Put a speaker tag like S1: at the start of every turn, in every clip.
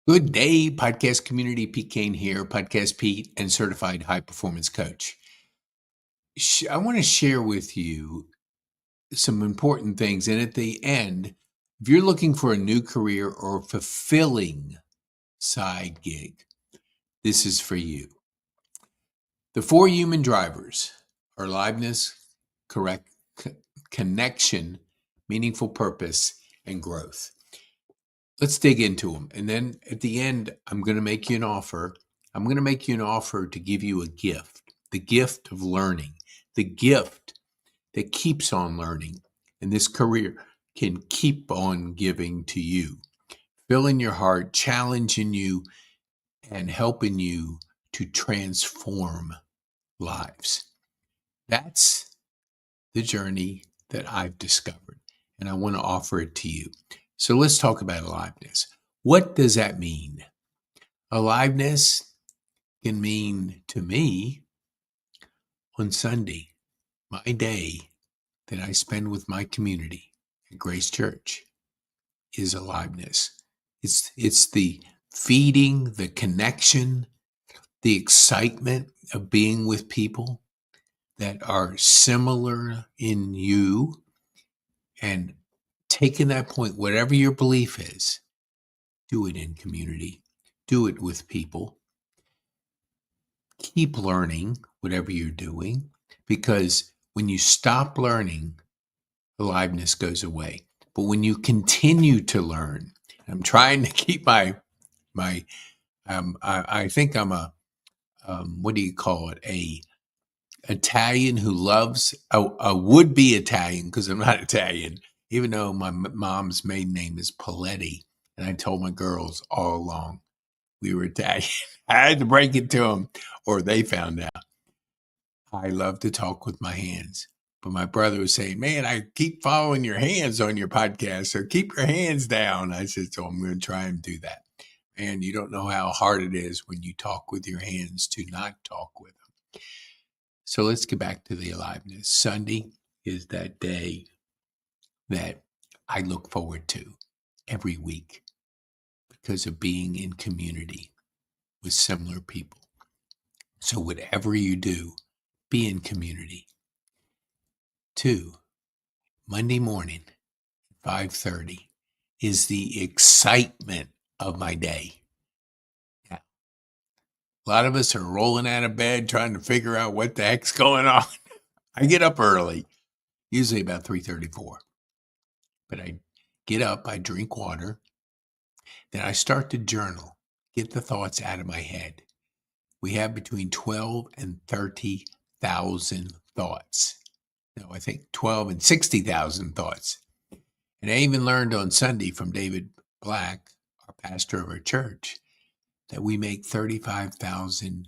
S1: Good day, podcast community. Pete Kane here, Podcast Pete, and certified high performance coach. I want to share with you some important things. And at the end, if you're looking for a new career or a fulfilling side gig, this is for you. The four human drivers are aliveness, correct connection, meaningful purpose, and growth. Let's dig into them. And then at the end, I'm going to make you an offer. I'm going to make you an offer to give you a gift, the gift of learning, the gift that keeps on learning. And this career can keep on giving to you, filling your heart, challenging you, and helping you to transform lives. That's the journey that I've discovered, and I want to offer it to you. So let's talk about aliveness. What does that mean? Aliveness can mean to me on Sunday, my day that I spend with my community at Grace Church is aliveness. It's the feeding, the connection, the excitement of being with people that are similar in you, and taking that point, whatever your belief is, do it in community, do it with people. Keep learning whatever you're doing, because when you stop learning, aliveness goes away. But when you continue to learn, I'm trying to keep my I think I'm a what do you call it, a Italian who loves a would-be Italian, because I'm not Italian, even though my mom's maiden name is Paletti. And I told my girls all along we were Italian. I had to break it to them, or they found out. I love to talk with my hands. But my brother was saying, man, I keep following your hands on your podcast, so keep your hands down. I said, so I'm going to try and do that. And you don't know how hard it is when you talk with your hands to not talk with them. So let's get back to the aliveness. Sunday is that day that I look forward to every week because of being in community with similar people. So whatever you do, be in community. 2, Monday morning, 5:30 is the excitement of my day. Yeah. A lot of us are rolling out of bed trying to figure out what the heck's going on. I get up early, usually about 3:34. But I get up, I drink water, then I start to journal, get the thoughts out of my head. We have between 12 and 30,000 thoughts. No, I think 12 and 60,000 thoughts. And I even learned on Sunday from David Black, our pastor of our church, that we make 35,000.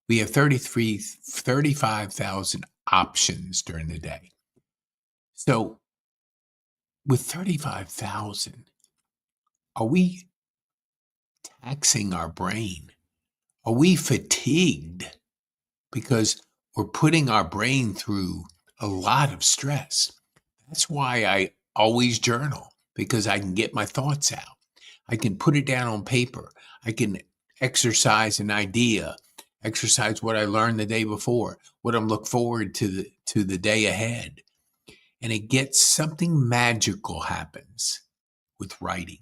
S1: We have 35,000 options during the day. So with 35,000, are we taxing our brain? Are we fatigued because we're putting our brain through a lot of stress? That's why I always journal, because I can get my thoughts out. I can put it down on paper. I can exercise an idea, exercise what I learned the day before, what I'm looking forward to the day ahead. And it gets something magical happens with writing.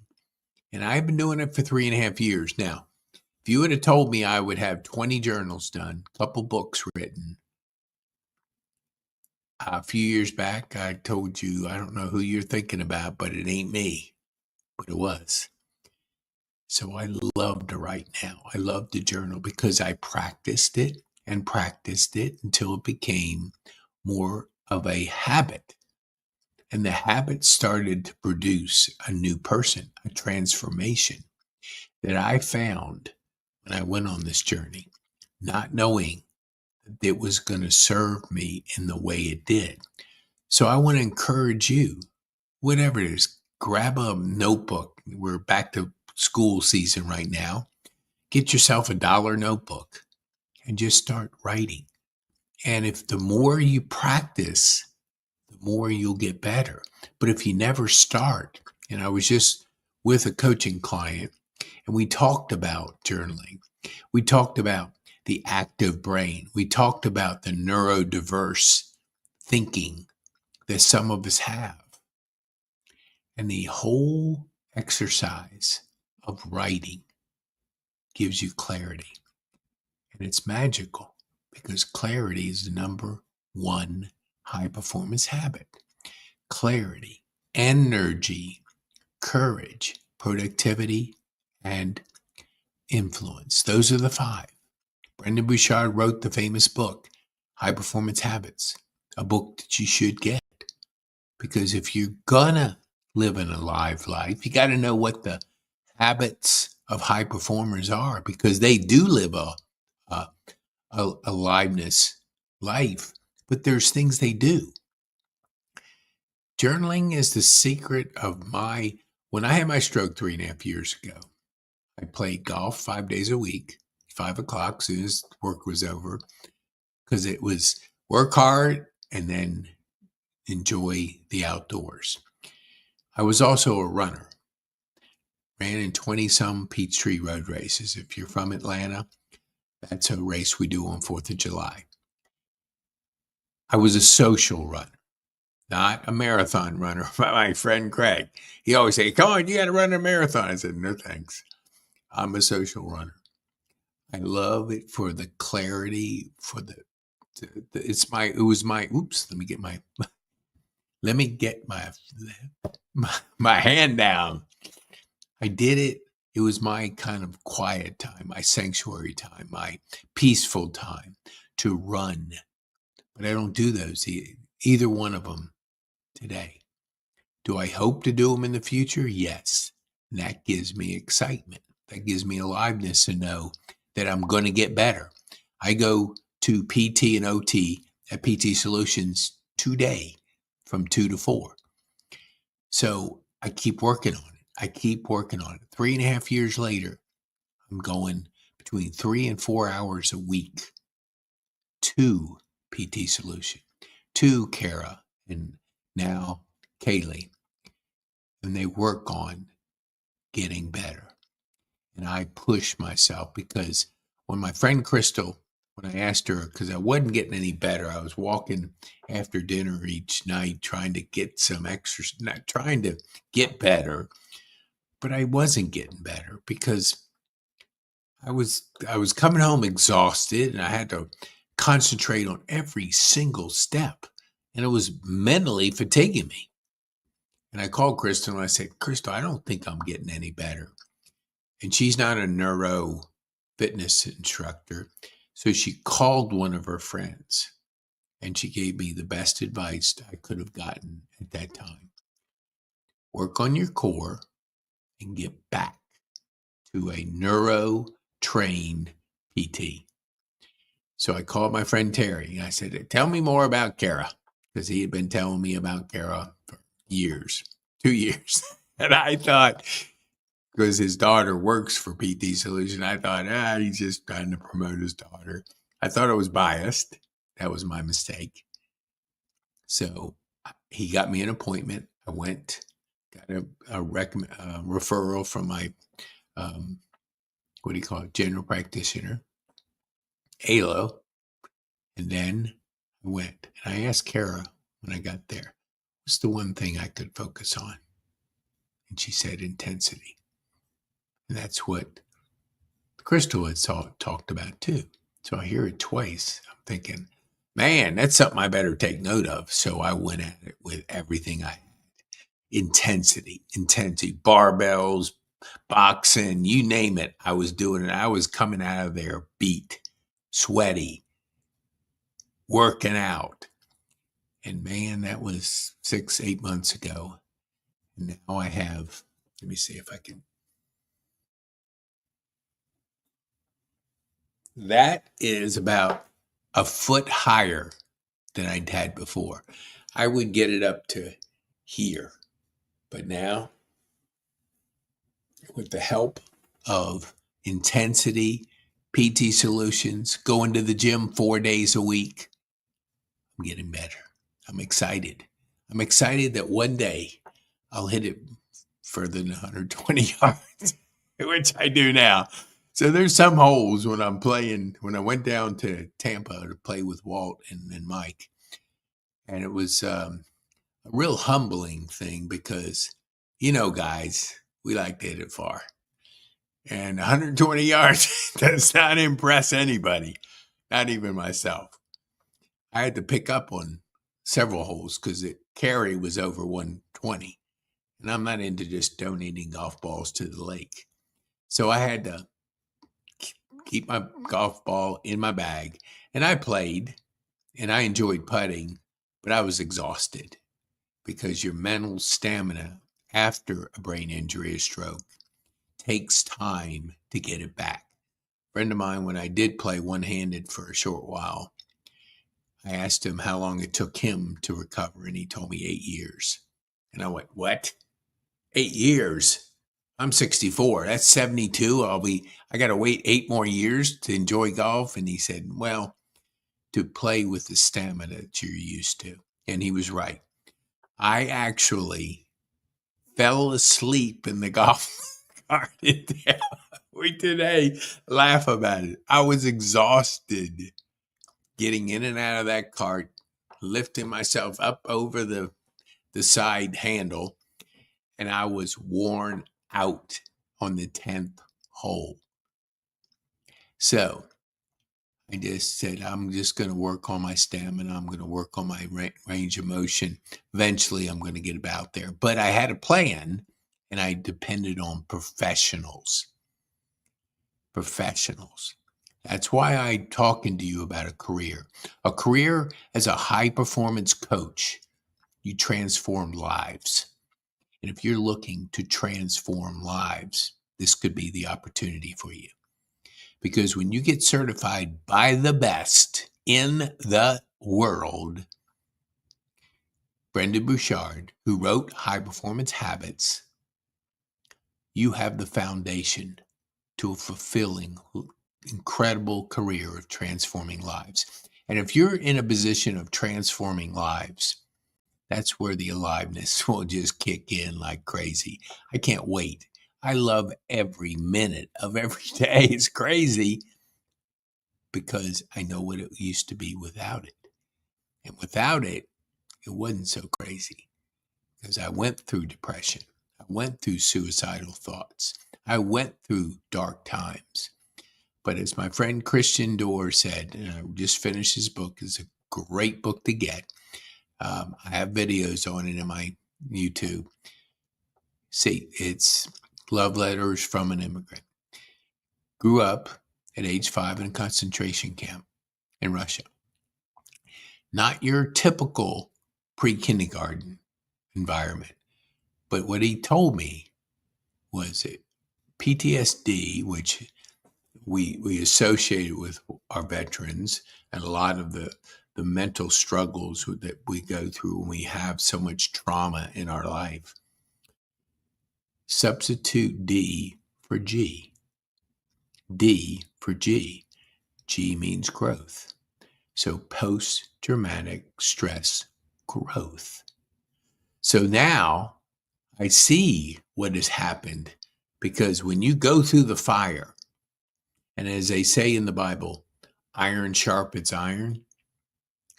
S1: And I've been doing it for 3.5 years now. If you would have told me I would have 20 journals done, a couple books written, a few years back, I told you, I don't know who you're thinking about, but it ain't me. But it was. So I love to write now. I love to journal because I practiced it until it became more of a habit. And the habit started to produce a new person, a transformation that I found when I went on this journey, not knowing that it was going to serve me in the way it did. So I want to encourage you, whatever it is, grab a notebook. We're back to school season right now. Get yourself a $1 notebook and just start writing. And if the more you practice, the more you'll get better. But if you never start, and I was just with a coaching client, And we talked about journaling. We talked about the active brain. We talked about the neurodiverse thinking that some of us have. And the whole exercise of writing gives you clarity. And it's magical because clarity is the number one high performance habit. Clarity, energy, courage, productivity, and influence. Those are the five. Brendon Burchard wrote the famous book, High Performance Habits, a book that you should get. Because if you're gonna live an alive life, you got to know what the habits of high performers are, because they do live a aliveness life, but there's things they do. Journaling is the secret of when I had my stroke 3.5 years ago, I played golf 5 days a week, 5 o'clock, soon as work was over, because it was work hard and then enjoy the outdoors. I was also a runner, ran in 20-some Peachtree Road races. If you're from Atlanta, that's a race we do on 4th of July. I was a social runner, not a marathon runner. My friend Craig, he always say, "Come on, you got to run a marathon." I said, "No, thanks. I'm a social runner." I love it for the clarity, for let me get my hand down. I did it. It was my kind of quiet time, my sanctuary time, my peaceful time to run. But I don't do those, either one of them today. Do I hope to do them in the future? Yes. And that gives me excitement. That gives me aliveness to know that I'm going to get better. I go to PT and OT at PT Solutions today from 2 to 4. So I keep working on it. 3.5 years later, I'm going between 3 and 4 hours a week to PT Solution, to Kara, and now Kaylee. And they work on getting better. And I push myself, because when my friend Crystal, when I asked her, because I wasn't getting any better, I was walking after dinner each night trying to get some exercise, not trying to get better, but I wasn't getting better because I was coming home exhausted and I had to concentrate on every single step, and it was mentally fatiguing me. And I called Crystal and I said, "Crystal, I don't think I'm getting any better." And she's not a neuro fitness instructor. So she called one of her friends and she gave me the best advice I could have gotten at that time. Work on your core and get back to a neuro trained PT. So I called my friend Terry and I said, "Tell me more about Kara," because he had been telling me about Kara for years, 2 years. And I thought, because his daughter works for PT Solution, I thought, he's just trying to promote his daughter. I thought I was biased. That was my mistake. So he got me an appointment. I went, got a referral from my, general practitioner, ALO. And then I went. And I asked Kara when I got there, what's the one thing I could focus on? And she said intensity. And that's what Crystal had talked about too. So I hear it twice. I'm thinking, man, that's something I better take note of. So I went at it with everything I had. Intensity, barbells, boxing, you name it. I was doing it. I was coming out of there beat, sweaty, working out. And man, that was 6-8 months ago. And now I have, let me see if I can. That is about a foot higher than I'd had before. I would get it up to here. But now, with the help of Intensity, PT Solutions, going to the gym 4 days a week, I'm getting better. I'm excited. I'm excited that one day I'll hit it further than 120 yards. which I do now. So there's some holes when I'm playing. When I went down to Tampa to play with Walt and Mike, and it was a real humbling thing because, guys, we like to hit it far. And 120 yards does not impress anybody, not even myself. I had to pick up on several holes because the carry was over 120. And I'm not into just donating golf balls to the lake. So I had to keep my golf ball in my bag. And I played and I enjoyed putting, but I was exhausted because your mental stamina after a brain injury or stroke takes time to get it back. A friend of mine, when I did play one-handed for a short while, I asked him how long it took him to recover, and he told me 8 years. And I went, what? 8 years? I'm 64. That's 72. I got to wait 8 more years to enjoy golf. And he said, well, to play with the stamina that you're used to. And he was right. I actually fell asleep in the golf cart. We today laugh about it. I was exhausted getting in and out of that cart, lifting myself up over the side handle, and I was worn out on the 10th hole. So I just said, I'm just going to work on my stamina. I'm going to work on my range of motion. Eventually, I'm going to get about there. But I had a plan, and I depended on professionals. That's why I'm talking to you about a career. A career as a high-performance coach, you transform lives. And if you're looking to transform lives, this could be the opportunity for you. Because when you get certified by the best in the world, Brendon Burchard, who wrote High Performance Habits, you have the foundation to a fulfilling, incredible career of transforming lives. And if you're in a position of transforming lives, that's where the aliveness will just kick in like crazy. I can't wait. I love every minute of every day. It's crazy because I know what it used to be without it. And without it, it wasn't so crazy because I went through depression. I went through suicidal thoughts. I went through dark times. But as my friend Christian Doerr said, and I just finished his book, it's a great book to get. I have videos on it in my YouTube. See, it's Love Letters from an Immigrant. Grew up at age 5 in a concentration camp in Russia. Not your typical pre-kindergarten environment. But what he told me was that PTSD, which we associate with our veterans, and a lot of the mental struggles that we go through when we have so much trauma in our life. Substitute D for G. D for G. G means growth. So post-traumatic stress growth. So now I see what has happened because when you go through the fire, and as they say in the Bible, iron sharpens iron,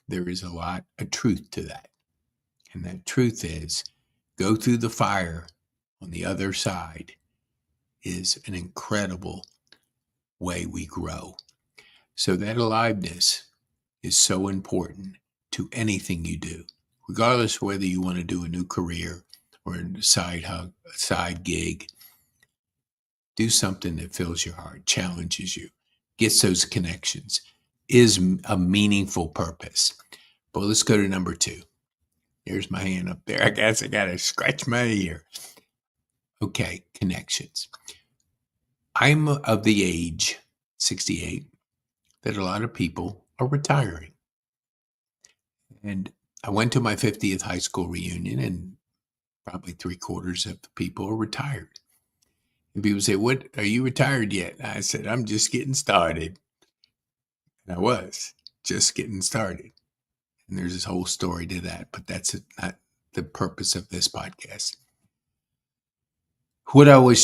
S1: there is a lot of truth to that. And that truth is, go through the fire on the other side is an incredible way we grow. So that aliveness is so important to anything you do, regardless of whether you want to do a new career or a side gig. Do something that fills your heart, challenges you, gets those connections, is a meaningful purpose. But let's go to number 2. There's my hand up there. I guess I got to scratch my ear. Okay, connections. I'm of the age, 68, that a lot of people are retiring. And I went to my 50th high school reunion, and probably 3/4 of the people are retired. And people say, "What, are you retired yet?" And I said, "I'm just getting started." And I was just getting started. And there's this whole story to that, but that's not the purpose of this podcast. What I want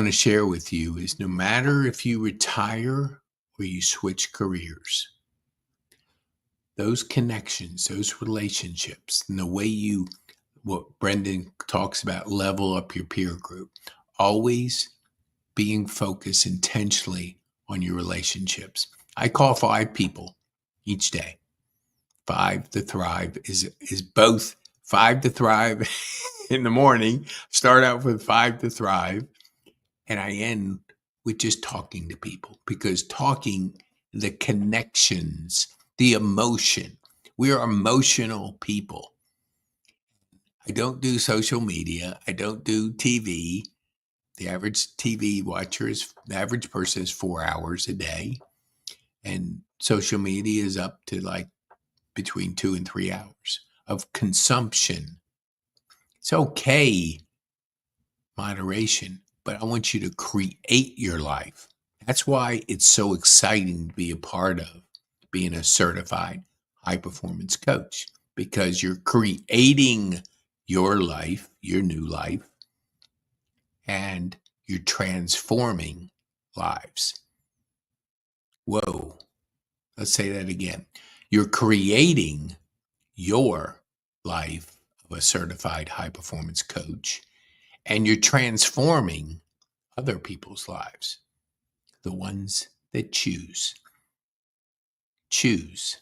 S1: to share with you is no matter if you retire or you switch careers, those connections, those relationships, and the way what Brendan talks about, level up your peer group, always being focused intentionally on your relationships. I call 5 people each day. 5 to thrive is both 5 to thrive in the morning, start out with 5 to thrive, and I end with just talking to people, because talking, the connections, the emotion. We are emotional people. I don't do social media. I don't do TV. The average TV watcher the average person is 4 hours a day. And social media is up to like between 2 and 3 hours of consumption. It's okay, moderation, but I want you to create your life. That's why it's so exciting to be a part of being a certified high performance coach, because you're creating your life, your new life, and you're transforming lives. Whoa, let's say that again. You're creating your life of a certified high performance coach, and you're transforming other people's lives, the ones that choose. Choose.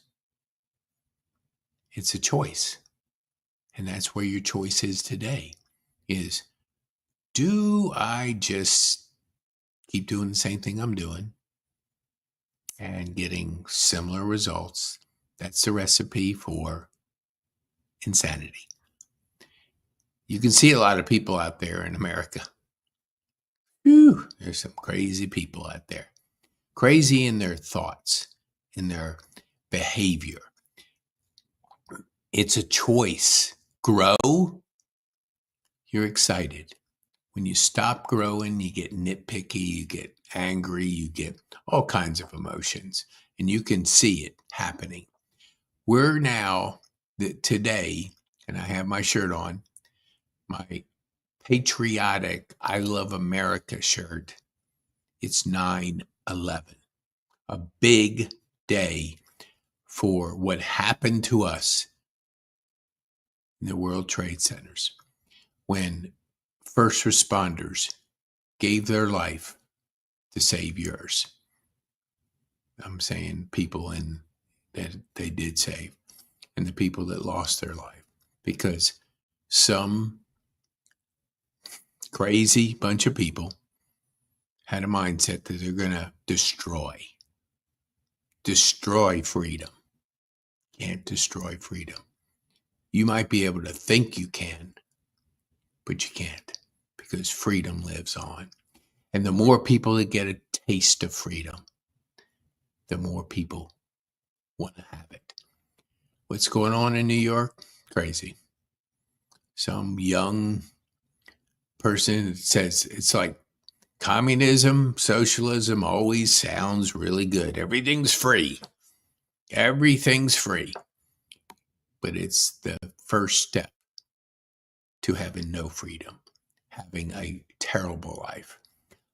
S1: It's a choice. And that's where your choice is today, is, do I just keep doing the same thing I'm doing and getting similar results? That's the recipe for insanity. You can see a lot of people out there in America. Whew, there's some crazy people out there. Crazy in their thoughts, in their behavior. It's a choice. Grow, you're excited. When you stop growing, you get nitpicky, you get angry, you get all kinds of emotions, and you can see it happening. We're now, today, and I have my shirt on, my patriotic I Love America shirt. It's 9/11, a big day for what happened to us in the World Trade Centers when first responders gave their life to save yours. I'm saying people that they did save, and the people that lost their life, because some crazy bunch of people had a mindset that they're going to destroy freedom. Can't destroy freedom. You might be able to think you can, but you can't, because freedom lives on. And the more people that get a taste of freedom, the more people want to have it. What's going on in New York? Crazy. Some young person says it's like communism, socialism always sounds really good. Everything's free. Everything's free. But it's the first step to having no freedom, having a terrible life.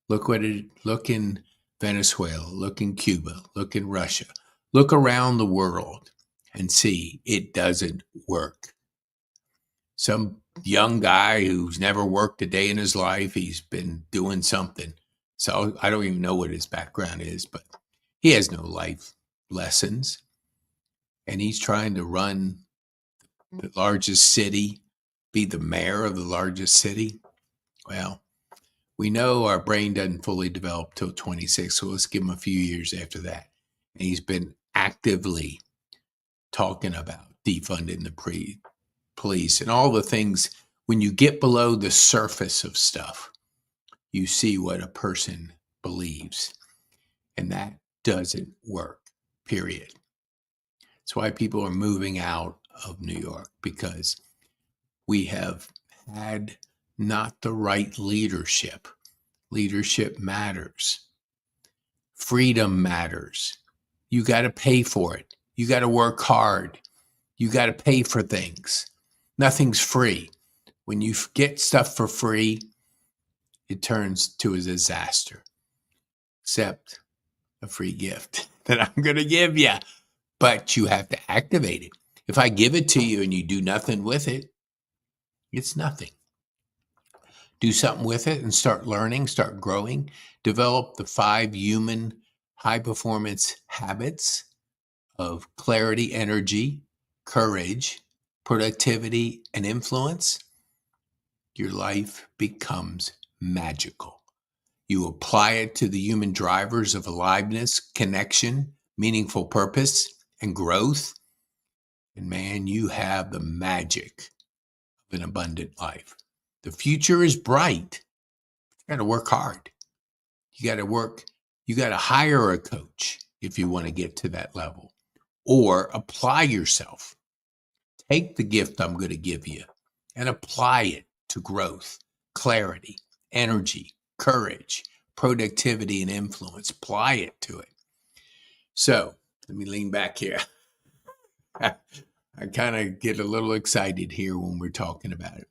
S1: Look in Venezuela, look in Cuba, look in Russia, look around the world and see it doesn't work. Some young guy who's never worked a day in his life, he's been doing something. So I don't even know what his background is, but he has no life lessons. And he's trying to run the largest city, be the mayor of the largest city. Well, we know our brain doesn't fully develop till 26, so let's give him a few years after that. And he's been actively talking about defunding the police and all the things. When you get below the surface of stuff, you see what a person believes. And that doesn't work, period. That's why people are moving out of New York, because we have had not the right leadership. Leadership matters. Freedom matters. You got to pay for it. You got to work hard. You got to pay for things. Nothing's free. When you get stuff for free, it turns to a disaster. Accept a free gift that I'm going to give you, but you have to activate it. If I give it to you and you do nothing with it, it's nothing. Do something with it and start learning, start growing. Develop the 5 human high performance habits of clarity, energy, courage, productivity, and influence. Your life becomes magical. You apply it to the human drivers of aliveness, connection, meaningful purpose, and growth. And man, you have the magic of an abundant life. The future is bright. You got to work hard. You got to hire a coach if you want to get to that level, or apply yourself. Take the gift I'm going to give you and apply it to growth, clarity, energy, courage, productivity, and influence. Apply it to it. So let me lean back here. I kind of get a little excited here when we're talking about it.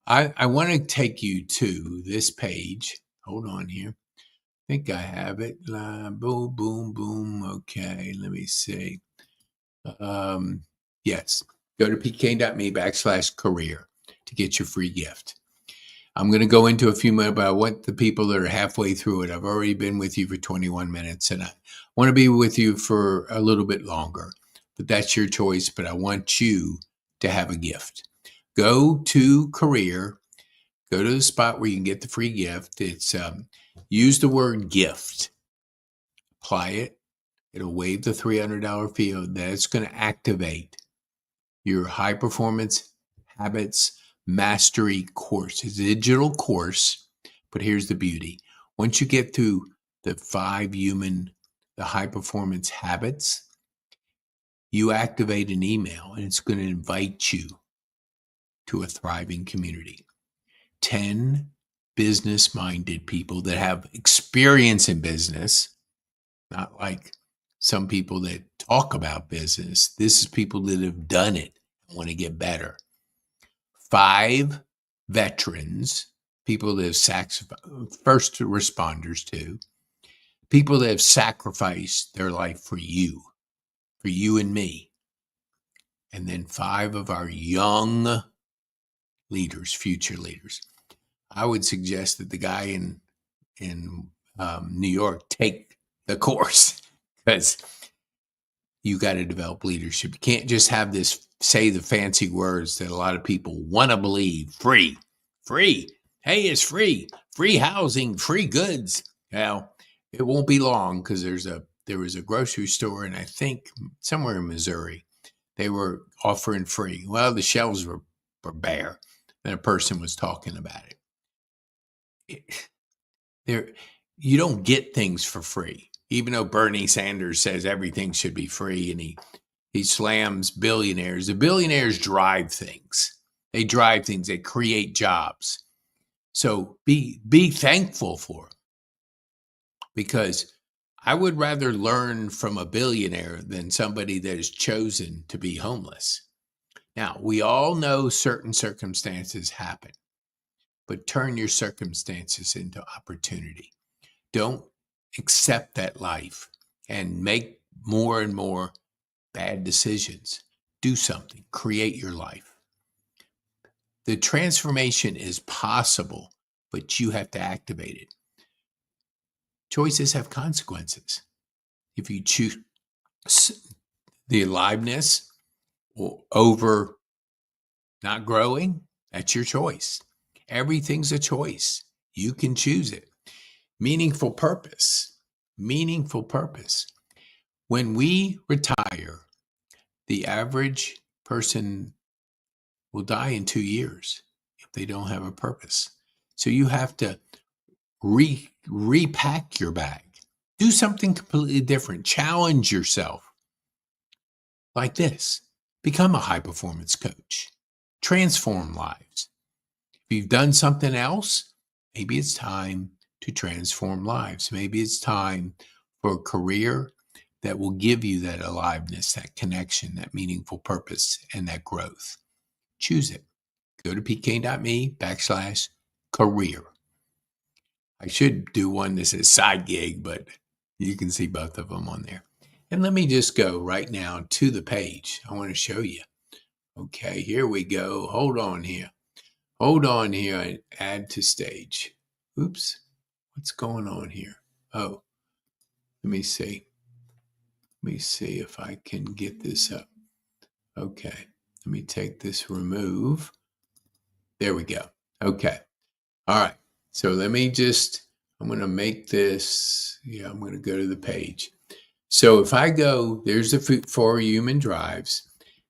S1: I want to take you to this page. Hold on here. I think I have it. Boom, boom, boom. Okay, let me see. Yes. Go to pkane.me/career to get your free gift. I'm going to go into a few minutes, but I want the people that are halfway through it. I've already been with you for 21 minutes, and I want to be with you for a little bit longer. But that's your choice, but I want you to have a gift. Go to career. Go to the spot where you can get the free gift. It's use the word gift. Apply it. It'll waive the $300 fee. That's going to activate your high performance habits mastery course. It's a digital course, but here's the beauty. Once you get through the 5 the high performance habits, you activate an email and it's going to invite you to a thriving community. 10 business-minded people that have experience in business, not like some people that talk about business. This is people that have done it and want to get better. 5 veterans, people that have first responders too, people that have sacrificed their life for you and me. And then 5 of our young leaders, future leaders. I would suggest that the guy in New York take the course, because you got to develop leadership. You can't just have this, say the fancy words that a lot of people want to believe. Free. Hey, it's free housing, free goods. Well, it won't be long, because there was a grocery store, and I think somewhere in Missouri, they were offering free. Well, the shelves were bare, and a person was talking about it. You don't get things for free, even though Bernie Sanders says everything should be free, and he slams billionaires. The billionaires drive things. They drive things. They create jobs. So be thankful for them, because I would rather learn from a billionaire than somebody that has chosen to be homeless. Now, we all know certain circumstances happen, but turn your circumstances into opportunity. Don't accept that life and make more and more bad decisions. Do something. Create your life. The transformation is possible, but you have to activate it. Choices have consequences. If you choose the aliveness over not growing, that's your choice. Everything's a choice. You can choose it. Meaningful purpose. When we retire, the average person will die in 2 years if they don't have a purpose. So you have to repack your bag. Do something completely different. Challenge yourself. Like this. Become a high performance coach. Transform lives. If you've done something else, maybe it's time to transform lives. Maybe it's time for a career that will give you that aliveness, that connection, that meaningful purpose, and that growth. Choose it. Go to pkane.me/career. I should do one that says side gig, but you can see both of them on there. And let me just go right now to the page. I want to show you. Okay, here we go. Hold on here. Hold on here and add to stage. Oops. What's going on here? Oh, let me see. Let me see if I can get this up. Okay. Let me take this remove. There we go. Okay. All right. So let me just, I'm going to make this, I'm going to go to the page. So if I go, there's the 4 human drives.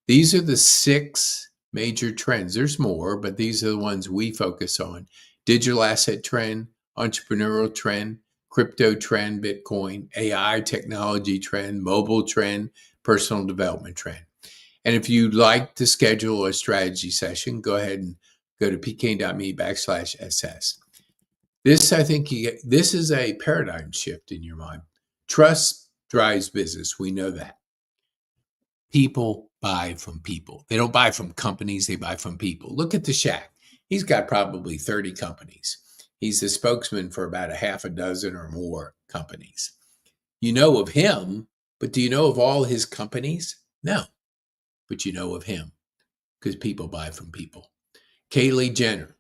S1: These are the 6 major trends. There's more, but these are the ones we focus on. Digital asset trend, entrepreneurial trend, crypto trend, Bitcoin, AI technology trend, mobile trend, personal development trend. And if you'd like to schedule a strategy session, go ahead and go to pkane.me/SS. This, I think, this is a paradigm shift in your mind. Trust drives business. We know that. People buy from people. They don't buy from companies. They buy from people. Look at the Shack. He's got probably 30 companies. He's the spokesman for about a half a dozen or more companies. You know of him, but do you know of all his companies? No, but you know of him because people buy from people. Kylie Jenner.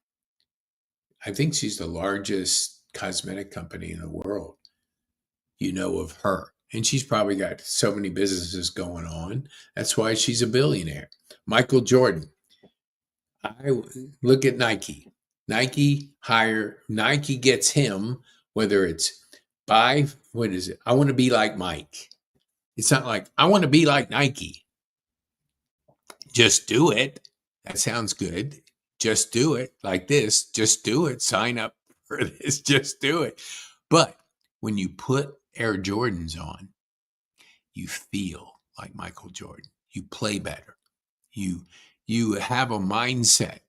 S1: I think she's the largest cosmetic company in the world. You know of her. And she's probably got so many businesses going on. That's why she's a billionaire. Michael Jordan. I look at Nike. Nike gets him, whether it's what is it? I want to be like Mike. It's not like I want to be like Nike. Just do it. That sounds good. Just do it like this. Just do it. Sign up for this. Just do it. But when you put Air Jordans on, you feel like Michael Jordan. You play better. You have a mindset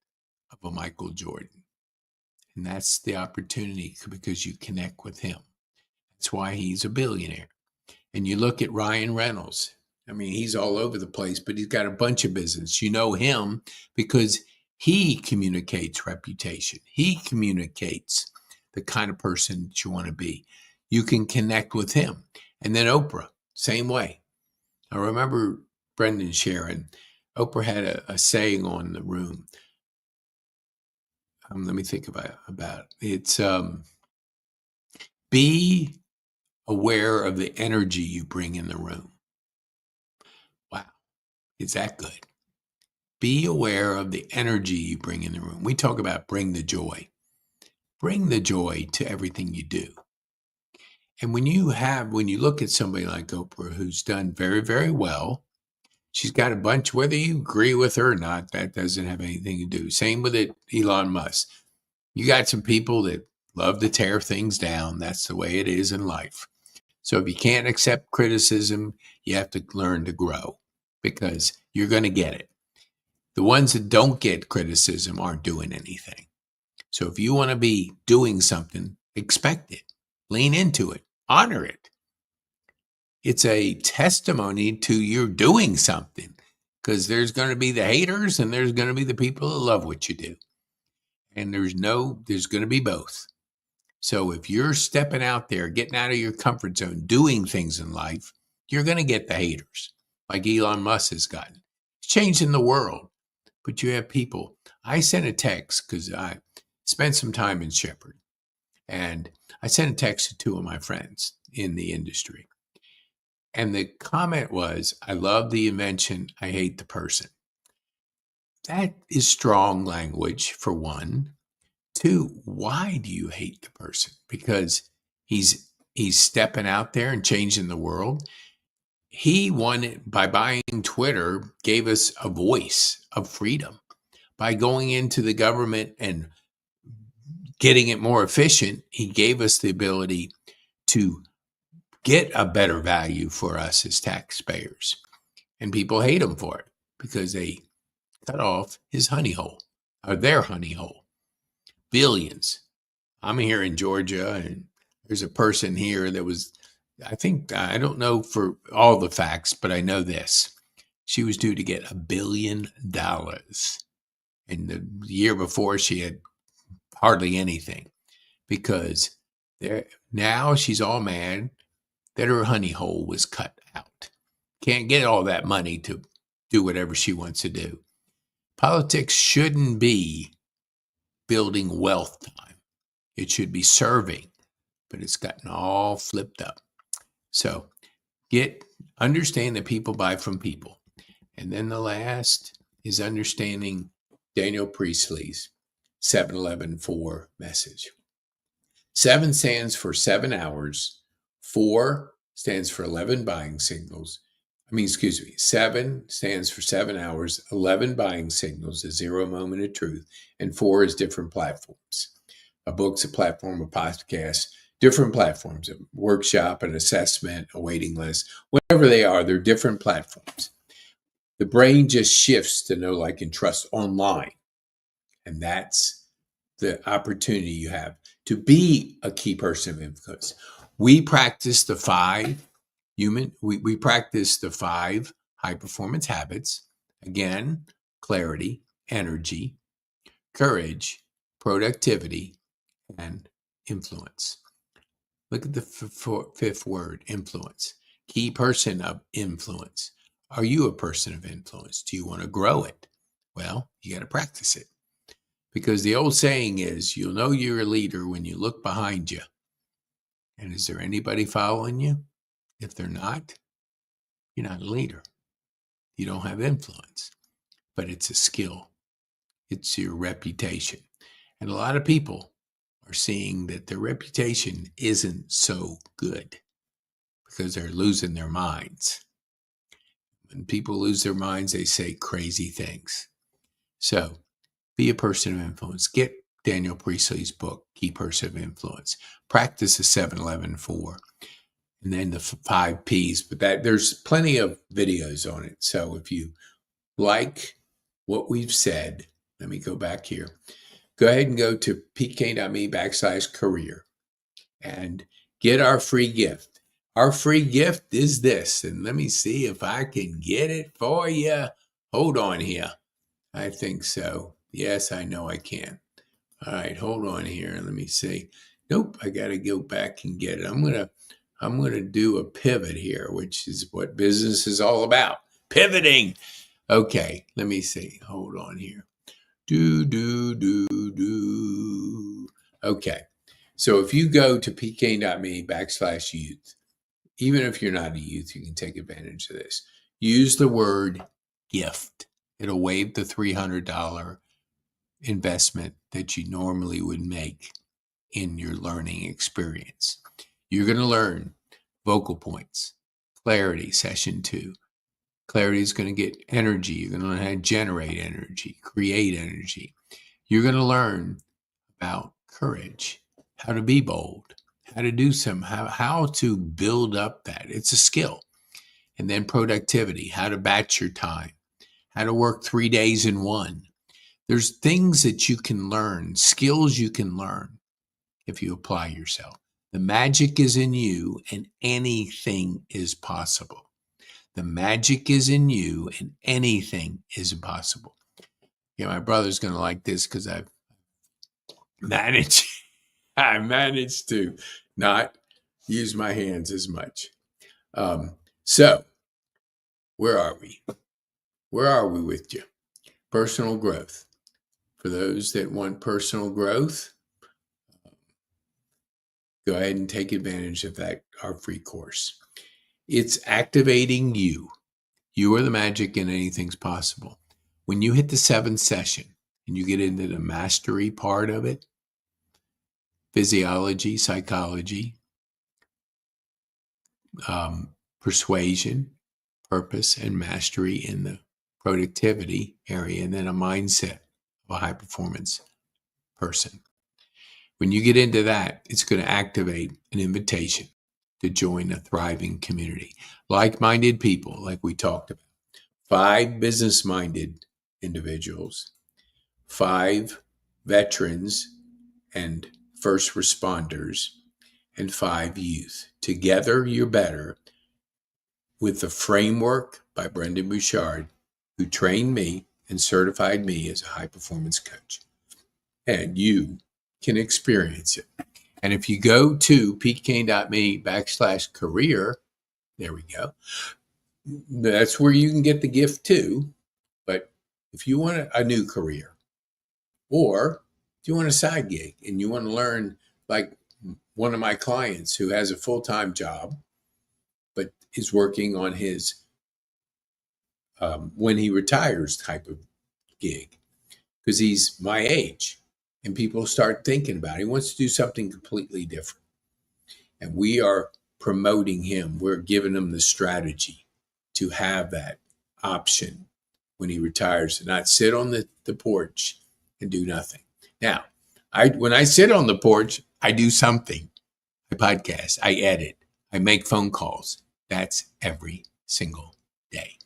S1: of a Michael Jordan. And that's the opportunity because you connect with him. That's why he's a billionaire. And you look at Ryan Reynolds. I mean, he's all over the place, but he's got a bunch of business. You know him because he communicates reputation. He communicates the kind of person that you want to be. You can connect with him. And then Oprah, same way. I remember Brendan Sharon. Oprah had a saying on the room. Let me think about it. It's be aware of the energy you bring in the room. Wow, is that good? Be aware of the energy you bring in the room. We talk about bring the joy. Bring the joy to everything you do. And when you look at somebody like Oprah, who's done very, very well, she's got a bunch, whether you agree with her or not, that doesn't have anything to do. Same with Elon Musk. You got some people that love to tear things down. That's the way it is in life. So if you can't accept criticism, you have to learn to grow because you're going to get it. The ones that don't get criticism aren't doing anything. So if you want to be doing something, expect it, lean into it, honor it. It's a testimony to you doing something because there's going to be the haters and there's going to be the people that love what you do. And there's going to be both. So if you're stepping out there, getting out of your comfort zone, doing things in life, you're going to get the haters like Elon Musk has gotten. It's changing the world. But you have people. I sent a text because I spent some time in Shepherd. And I sent a text to 2 of my friends in the industry. And the comment was, I love the invention. I hate the person. That is strong language for one. 2, why do you hate the person? Because he's stepping out there and changing the world. He won it by buying Twitter, gave us a voice of freedom. By going into the government and getting it more efficient, he gave us the ability to get a better value for us as taxpayers. And people hate him for it because they cut off his honey hole, or their honey hole. Billions. I'm here in Georgia, and there's a person here that was, I don't know for all the facts, but I know this. She was due to get $1 billion. And the year before, she had hardly anything because There now she's all mad that her honey hole was cut out. Can't get all that money to do whatever she wants to do. Politics shouldn't be building wealth time. It should be serving, but it's gotten all flipped up. So understand that people buy from people. And then the last is understanding Daniel Priestley's 7-11-4 message. 7 stands for 7 hours. 4 stands for 11 buying signals. 7 stands for 7 hours, 11 buying signals, a 0 moment of truth, and 4 is different platforms. A book's a platform, a podcast, different platforms, a workshop, an assessment, a waiting list, whatever they are, they're different platforms. The brain just shifts to know, like, and trust online. And that's the opportunity you have to be a key person of influence. We practice the 5 we practice the 5 high performance habits. Again, clarity, energy, courage, productivity, and influence. Look at the 5th word, influence. Key person of influence. Are you a person of influence? Do you want to grow it? Well, you got to practice it. Because the old saying is, you'll know you're a leader when you look behind you. And is there anybody following you? If they're not, you're not a leader. You don't have influence. But it's a skill. It's your reputation. And a lot of people are seeing that their reputation isn't so good because they're losing their minds. When people lose their minds, they say crazy things. So be a person of influence. Get Daniel Priestley's book, Key Person of Influence. Practice the 7-11-4. And then the 5 Ps. But there's plenty of videos on it. So if you like what we've said, let me go back here. Go ahead and go to pk.me/career and get our free gift. Our free gift is this. And let me see if I can get it for you. Hold on here. I think so. Yes, I know I can. All right, hold on here. Let me see. Nope, I got to go back and get it. I'm gonna do a pivot here, which is what business is all about. Pivoting. Okay, let me see. Hold on here. Okay, so if you go to pk.me/youth, even if you're not a youth, you can take advantage of this. Use the word gift. It'll waive the $300 investment that you normally would make in your learning experience. You're going to learn vocal points, clarity, session 2. Clarity is going to get energy. You're going to learn how to generate energy, create energy. You're going to learn about courage, how to be bold, how to do how to build up that. It's a skill. And then productivity, how to batch your time, how to work 3 days in one. There's things that you can learn, skills you can learn if you apply yourself. The magic is in you, and anything is possible. The magic is in you, and anything is possible. Yeah, my brother's going to like this because I managed to not use my hands as much. So, where are we? Where are we with you? Personal growth. For those that want personal growth, go ahead and take advantage of our free course. It's activating you. You are the magic and anything's possible. When you hit the 7th session and you get into the mastery part of it, physiology, psychology, persuasion, purpose, and mastery in the productivity area, and then a mindset of a high performance person. When you get into that, it's going to activate an invitation to join a thriving community. Like-minded people, like we talked about. 5 business-minded individuals, 5 veterans and first responders, and 5 youth. Together, you're better, with the framework by Brendan Bouchard, who trained me and certified me as a high-performance coach. And you can experience it. And if you go to petekane.me/career, there we go. That's where you can get the gift too. But if you want a new career, or if you want a side gig and you want to learn, like one of my clients who has a full-time job, but is working on his when he retires type of gig, because he's my age and people start thinking about it. He wants to do something completely different. And we are promoting him. We're giving him the strategy to have that option when he retires, to not sit on the porch and do nothing. Now, when I sit on the porch, I do something. I podcast, I edit, I make phone calls. That's every single day.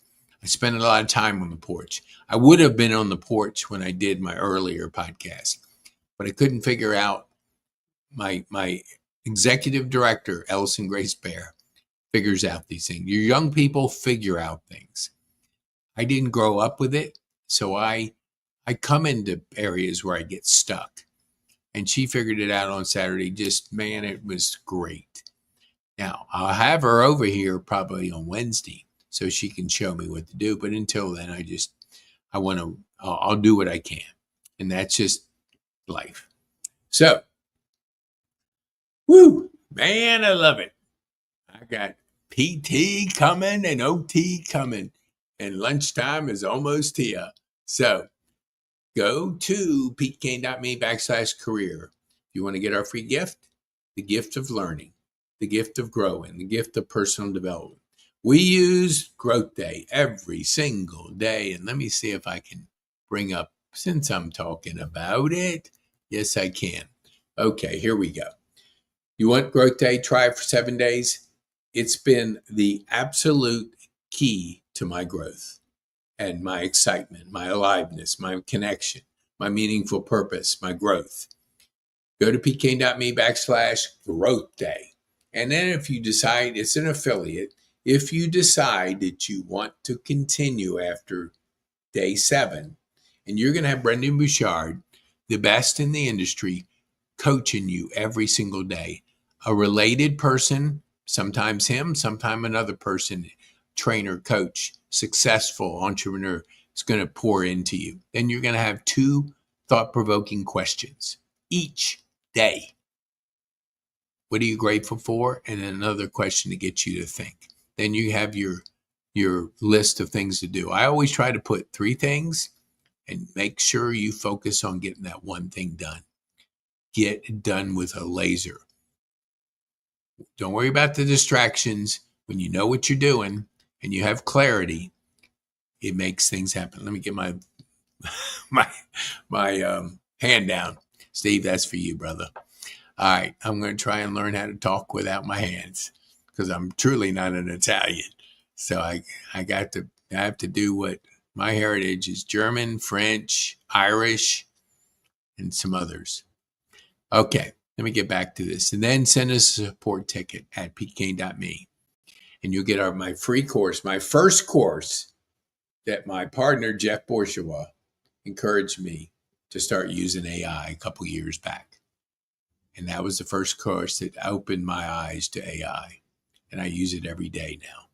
S1: I spend a lot of time on the porch. I would have been on the porch when I did my earlier podcast, but I couldn't figure out my executive director, Ellison Grace Bear, figures out these things. Your young people figure out things. I didn't grow up with it, so I come into areas where I get stuck. And she figured it out on Saturday. Just, man, it was great. Now, I'll have her over here probably on Wednesday so she can show me what to do. But until then, I'll do what I can. And that's just life. So, woo, man, I love it. I got PT coming and OT coming, and lunchtime is almost here. So go to petekane.me/career. If you want to get our free gift, the gift of learning, the gift of growing, the gift of personal development. We use Growth Day every single day. And let me see if I can bring up, since I'm talking about it. Yes, I can. Okay, here we go. You want Growth Day? Try it for 7 days. It's been the absolute key to my growth and my excitement, my aliveness, my connection, my meaningful purpose, my growth. Go to petekane.me/growth day. And then if you decide, it's an affiliate, if you decide that you want to continue after day 7, and you're going to have Brendon Bouchard, the best in the industry, coaching you every single day. A related person, sometimes him, sometimes another person, trainer, coach, successful entrepreneur, is going to pour into you. Then you're going to have 2 thought-provoking questions each day. What are you grateful for? And then another question to get you to think. Then you have your list of things to do. I always try to put 3 things and make sure you focus on getting that one thing done. Get it done with a laser. Don't worry about the distractions. When you know what you're doing and you have clarity, it makes things happen. Let me get my hand down. Steve, that's for you, brother. All right, I'm going to try and learn how to talk without my hands because I'm truly not an Italian. So I have to do what my heritage is: German, French, Irish, and some others. Okay, let me get back to this. And then send us a support ticket at petekane.me. And you'll get my free course, my first course that my partner, Jeff Bourgeois, encouraged me to start using AI a couple years back. And that was the first course that opened my eyes to AI. And I use it every day now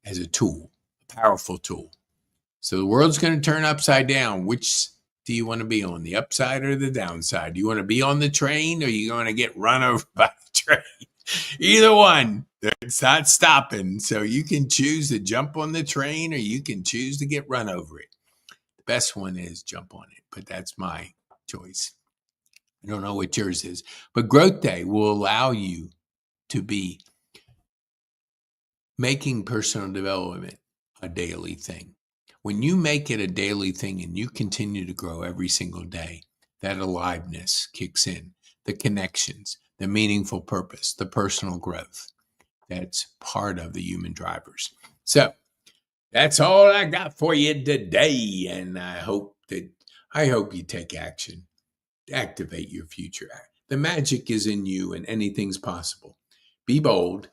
S1: as a tool, a powerful tool. So the world's going to turn upside down. Which do you want to be on, the upside or the downside? Do you want to be on the train, or are you going to get run over by the train? Either one. It's not stopping. So you can choose to jump on the train, or you can choose to get run over it. The best one is jump on it, but that's my choice. I don't know what yours is. But Growth Day will allow you to be making personal development a daily thing. When you make it a daily thing and you continue to grow every single day, that aliveness kicks in, the connections, the meaningful purpose, the personal growth. That's part of the human drivers. So that's all I got for you today. And I hope you take action. Activate your future. The magic is in you, and anything's possible. Be bold,